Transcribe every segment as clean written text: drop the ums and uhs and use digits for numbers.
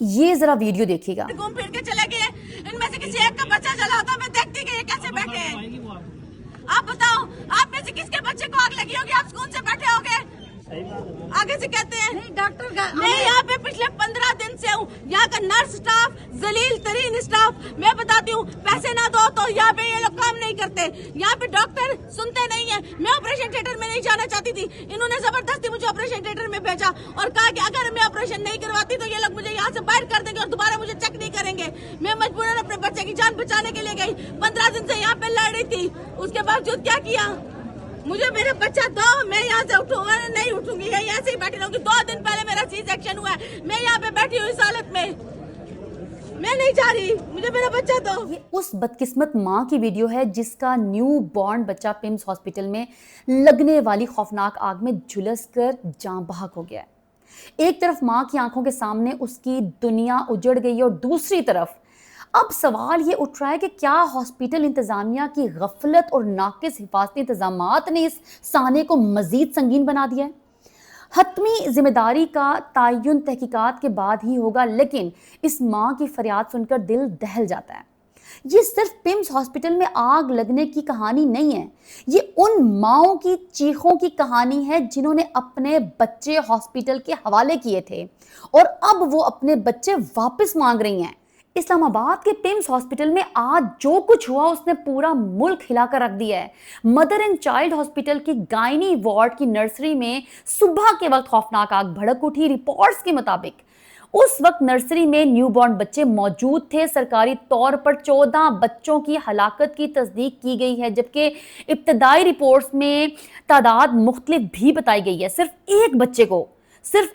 یہ ذرا ویڈیو دیکھیے گا۔ گھوم پھر کے چلے گئے، ان میں سے کسی ایک کا بچہ چلا ہوتا، میں دیکھتی کہ یہ کیسے بیٹھے ہیں۔ آپ بتاؤ، آپ میں سے کس کے بچے کو آگ لگی ہوگی؟ آپ سکون سے بیٹھے ہوگے؟ آگے سے کہتے ہیں ڈاکٹر، میں یہاں پہ پچھلے 15 دن سے ہوں، یہاں کا نرس سٹاف ذلیل ترین اسٹاف، میں بتاتی ہوں پیسے نہ دو تو یہاں پہ یہ لوگ کام نہیں کرتے، یہاں پہ ڈاکٹر سنتے نہیں ہیں۔ میں آپریشن تھیٹر میں نہیں جانا چاہتی تھی، انہوں نے زبردستی مجھے آپریشن تھیٹر میں بھیجا اور کہا کہ اگر میں آپریشن نہیں کرواتی تو یہ لوگ مجھے یہاں سے باہر کر دیں گے اور دوبارہ مجھے چیک نہیں کریں گے۔ میں مجبوراً اپنے بچے کی جان بچانے کے لیے گئی، 15 دن سے یہاں پہ لڑ رہی تھی، اس کے باوجود کیا کیا؟ مجھے میرا بچہ دو، میں یہاں سے اٹھوں گا نہیں اٹھوں گی، یہیں ایسے ہی بیٹھی رہوں گی۔ 2 دن پہلے میرا سی سیکشن ہوا ہے، میں یہاں پہ بیٹھی ہوں اس حالت میں، میں نہیں جا رہی، مجھے میرا بچہ دو۔ یہ اس بدقسمت ماں کی ویڈیو ہے جس کا نیو بورن بچہ پمس ہاسپٹل میں لگنے والی خوفناک آگ میں جھلس کر جاں بحق ہو گیا ہے۔ ایک طرف ماں کی آنکھوں کے سامنے اس کی دنیا اجڑ گئی اور دوسری طرف اب سوال یہ اٹھ رہا ہے کہ کیا ہاسپٹل انتظامیہ کی غفلت اور ناقص حفاظتی انتظامات نے اس سانحے کو مزید سنگین بنا دیا ہے؟ حتمی ذمہ داری کا تعین تحقیقات کے بعد ہی ہوگا، لیکن اس ماں کی فریاد سن کر دل دہل جاتا ہے۔ یہ صرف پمس ہاسپٹل میں آگ لگنے کی کہانی نہیں ہے، یہ ان ماؤں کی چیخوں کی کہانی ہے جنہوں نے اپنے بچے ہاسپٹل کے حوالے کیے تھے اور اب وہ اپنے بچے واپس مانگ رہی ہیں۔ اسلام آباد کے پمس ہاسپٹل میں آج جو کچھ ہوا اس نے پورا ملک ہلا کر رکھ دیا ہے۔ مدر اینڈ چائلڈ ہاسپٹل کی گائنی وارڈ کی نرسری میں صبح کے وقت خوفناک آگ بھڑک اٹھی۔ رپورٹس کے مطابق اس وقت نرسری میں نیو بورن بچے موجود تھے۔ سرکاری طور پر 14 بچوں کی ہلاکت کی تصدیق کی گئی ہے، جبکہ ابتدائی رپورٹس میں تعداد مختلف بھی بتائی گئی ہے۔ صرف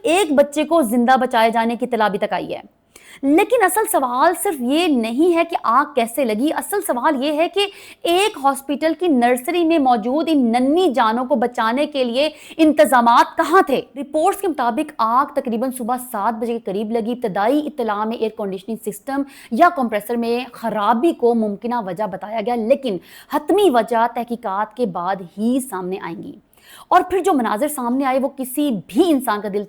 ایک بچے کو زندہ بچائے جانے کی اطلاع بھی تک آئی ہے۔ لیکن اصل سوال صرف یہ نہیں ہے کہ آگ کیسے لگی، اصل سوال یہ ہے کہ ایک ہاسپٹل کی نرسری میں موجود ان ننھی جانوں کو بچانے کے لیے انتظامات کہاں تھے؟ رپورٹس کے مطابق آگ تقریباً صبح 7 بجے کے قریب لگی۔ ابتدائی اطلاع میں ایئر کنڈیشننگ سسٹم یا کمپریسر میں خرابی کو ممکنہ وجہ بتایا گیا، لیکن حتمی وجہ تحقیقات کے بعد ہی سامنے آئیں گی۔ اور پھر جو مناظر سامنے آئے وہ کسی بھی انسان کا دل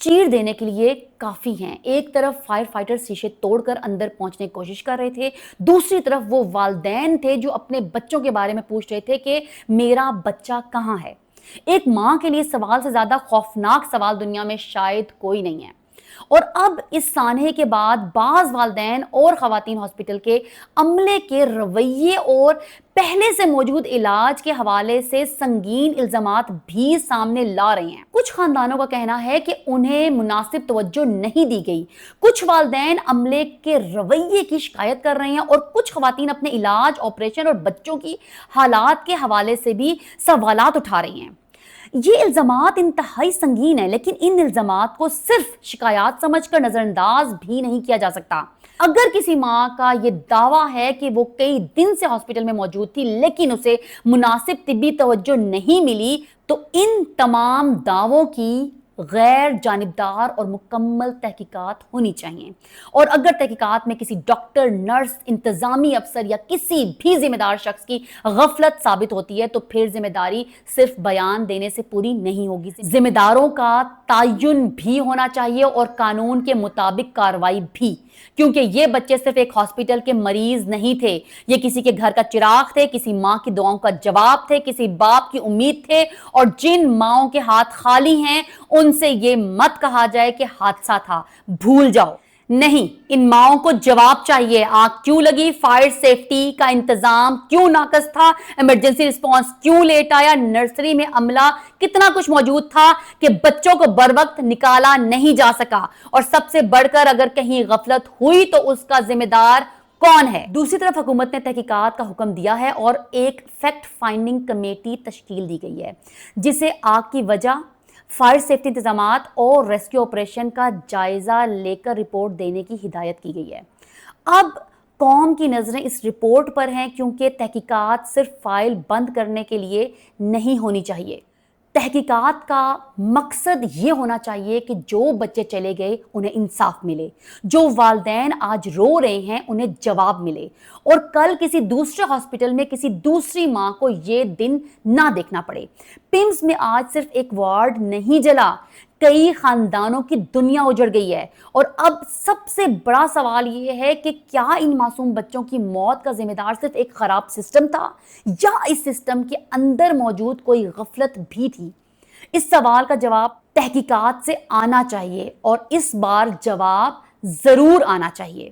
چیر دینے کے لیے کافی ہیں۔ ایک طرف فائر فائٹر شیشے توڑ کر اندر پہنچنے کی کوشش کر رہے تھے، دوسری طرف وہ والدین تھے جو اپنے بچوں کے بارے میں پوچھ رہے تھے کہ میرا بچہ کہاں ہے۔ ایک ماں کے لیے سوال سے زیادہ خوفناک سوال دنیا میں شاید کوئی نہیں ہے۔ اور اب اس سانحے کے بعد بعض والدین اور خواتین ہاسپٹل کے عملے کے رویے اور پہلے سے موجود علاج کے حوالے سے سنگین الزامات بھی سامنے لا رہے ہیں۔ کچھ خاندانوں کا کہنا ہے کہ انہیں مناسب توجہ نہیں دی گئی، کچھ والدین عملے کے رویے کی شکایت کر رہے ہیں اور کچھ خواتین اپنے علاج، آپریشن اور بچوں کی حالات کے حوالے سے بھی سوالات اٹھا رہی ہیں۔ یہ الزامات انتہائی سنگین ہیں، لیکن ان الزامات کو صرف شکایات سمجھ کر نظر انداز بھی نہیں کیا جا سکتا۔ اگر کسی ماں کا یہ دعویٰ ہے کہ وہ کئی دن سے ہاسپٹل میں موجود تھی لیکن اسے مناسب طبی توجہ نہیں ملی، تو ان تمام دعووں کی غیر جانبدار اور مکمل تحقیقات ہونی چاہیے، اور اگر تحقیقات میں کسی ڈاکٹر، نرس، انتظامی افسر یا کسی بھی ذمہ دار شخص کی غفلت ثابت ہوتی ہے تو پھر ذمہ داری صرف بیان دینے سے پوری نہیں ہوگی، ذمہ داروں کا تعین بھی ہونا چاہیے اور قانون کے مطابق کارروائی بھی، کیونکہ یہ بچے صرف ایک ہاسپٹل کے مریض نہیں تھے، یہ کسی کے گھر کا چراغ تھے، کسی ماں کی دعاؤں کا جواب تھے، کسی باپ کی امید تھے، اور جن ماؤں کے ہاتھ خالی ہیں ان سے یہ مت کہا جائے کہ حادثہ تھا، بھول جاؤ۔ نہیں، ان ماؤں کو جواب چاہیے۔ آگ کیوں لگی؟ فائر سیفٹی کا انتظام کیوں ناقص تھا؟ ایمرجنسی رسپانس کیوں لیٹ آیا؟ نرسری میں عملہ کتنا کچھ موجود تھا کہ بچوں کو بر وقت نکالا نہیں جا سکا؟ اور سب سے بڑھ کر اگر کہیں غفلت ہوئی تو اس کا ذمہ دار کون ہے؟ دوسری طرف حکومت نے تحقیقات کا حکم دیا ہے اور ایک فیکٹ فائنڈنگ کمیٹی تشکیل دی گئی ہے جسے آگ کی وجہ، فائر سیفٹی انتظامات اور ریسکیو آپریشن کا جائزہ لے کر رپورٹ دینے کی ہدایت کی گئی ہے۔ اب قوم کی نظریں اس رپورٹ پر ہیں، کیونکہ تحقیقات صرف فائل بند کرنے کے لیے نہیں ہونی چاہیے۔ تحقیقات کا مقصد یہ ہونا چاہیے کہ جو بچے چلے گئے انہیں انصاف ملے، جو والدین آج رو رہے ہیں انہیں جواب ملے، اور کل کسی دوسرے ہاسپٹل میں کسی دوسری ماں کو یہ دن نہ دیکھنا پڑے۔ پمس میں آج صرف ایک وارڈ نہیں جلا، کئی خاندانوں کی دنیا اجڑ گئی ہے، اور اب سب سے بڑا سوال یہ ہے کہ کیا ان معصوم بچوں کی موت کا ذمہ دار صرف ایک خراب سسٹم تھا یا اس سسٹم کے اندر موجود کوئی غفلت بھی تھی؟ اس سوال کا جواب تحقیقات سے آنا چاہیے، اور اس بار جواب ضرور آنا چاہیے۔